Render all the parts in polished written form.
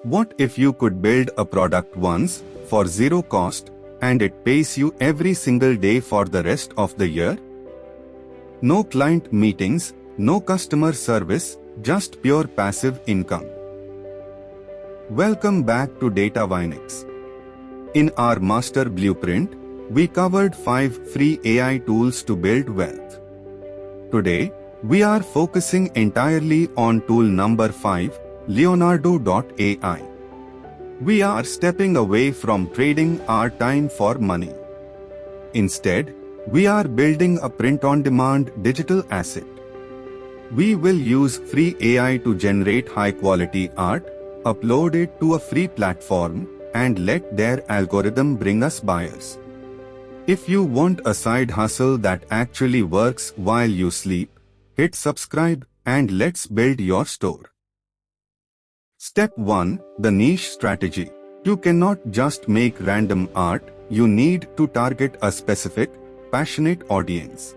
What if you could build a product once, for zero cost, and it pays you every single day for the rest of the year? No client meetings, no customer service, just pure passive income. Welcome back to Data.ai. In our master blueprint, we covered 5 free AI tools to build wealth. Today, we are focusing entirely on tool number 5, Leonardo.ai. We are stepping away from trading our time for money. Instead, we are building a print-on-demand digital asset. We will use free AI to generate high-quality art, upload it to a free platform, and let their algorithm bring us buyers. If you want a side hustle that actually works while you sleep, hit subscribe and let's build your store. Step 1. The niche strategy. You cannot just make random art, you need to target a specific, passionate audience.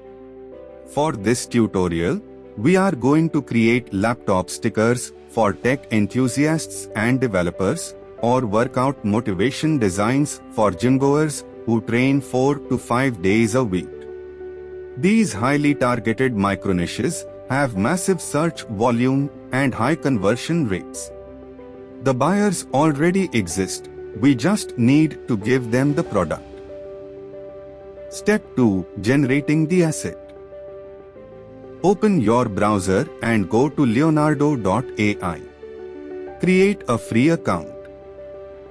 For this tutorial, we are going to create laptop stickers for tech enthusiasts and developers, or workout motivation designs for gymgoers who train 4 to 5 days a week. These highly targeted micro-niches have massive search volume and high conversion rates. The buyers already exist, we just need to give them the product. Step 2. Generating the asset. Open your browser and go to Leonardo.ai. Create a free account.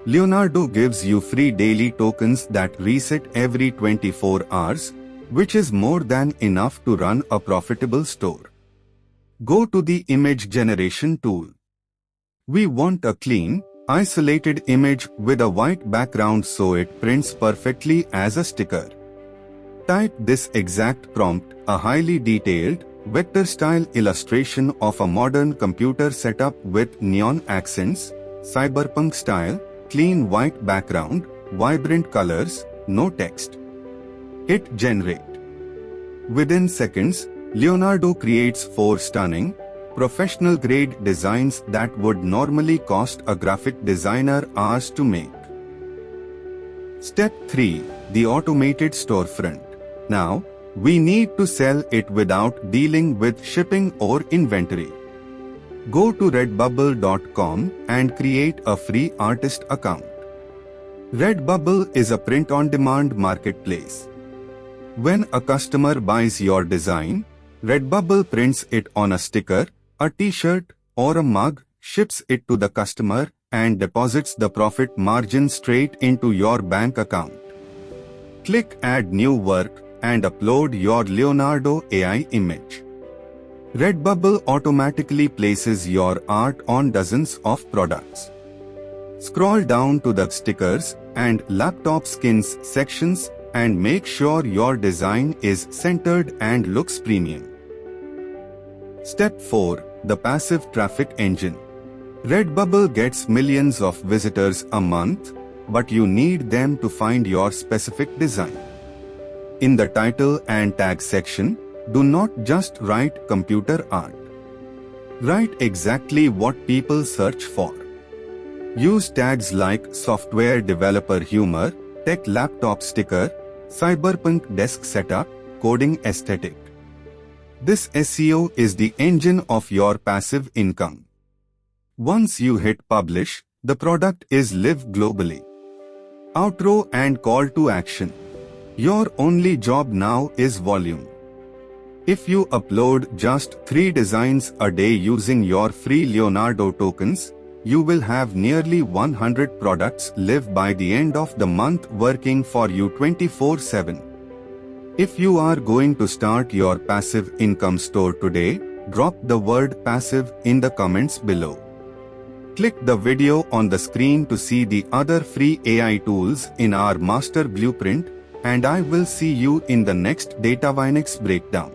Leonardo gives you free daily tokens that reset every 24 hours, which is more than enough to run a profitable store. Go to the image generation tool. We want a clean, isolated image with a white background so it prints perfectly as a sticker. Type this exact prompt, a highly detailed, vector-style illustration of a modern computer setup with neon accents, cyberpunk style, clean white background, vibrant colors, no text. Hit generate. Within seconds, Leonardo creates 4 stunning, professional-grade designs that would normally cost a graphic designer hours to make. Step 3. The automated storefront. Now, we need to sell it without dealing with shipping or inventory. Go to Redbubble.com and create a free artist account. Redbubble is a print-on-demand marketplace. When a customer buys your design, Redbubble prints it on a sticker, a t-shirt, or a mug, ships it to the customer, and deposits the profit margin straight into your bank account. Click Add New Work and upload your Leonardo.ai image. Redbubble automatically places your art on dozens of products. Scroll down to the stickers and laptop skins sections and make sure your design is centered and looks premium. Step 4. The passive traffic engine. Redbubble gets millions of visitors a month, but you need them to find your specific design. In the title and tag section, do not just write computer art. Write exactly what people search for. Use tags like software developer humor, tech laptop sticker, cyberpunk desk setup, coding aesthetic. This SEO is the engine of your passive income. Once you hit publish, the product is live globally. Outro and call to action. Your only job now is volume. If you upload just 3 designs a day using your free Leonardo tokens, you will have nearly 100 products live by the end of the month working for you 24/7. If you are going to start your passive income store today, drop the word passive in the comments below. Click the video on the screen to see the other free AI tools in our master blueprint, and I will see you in the next Data.ai breakdown.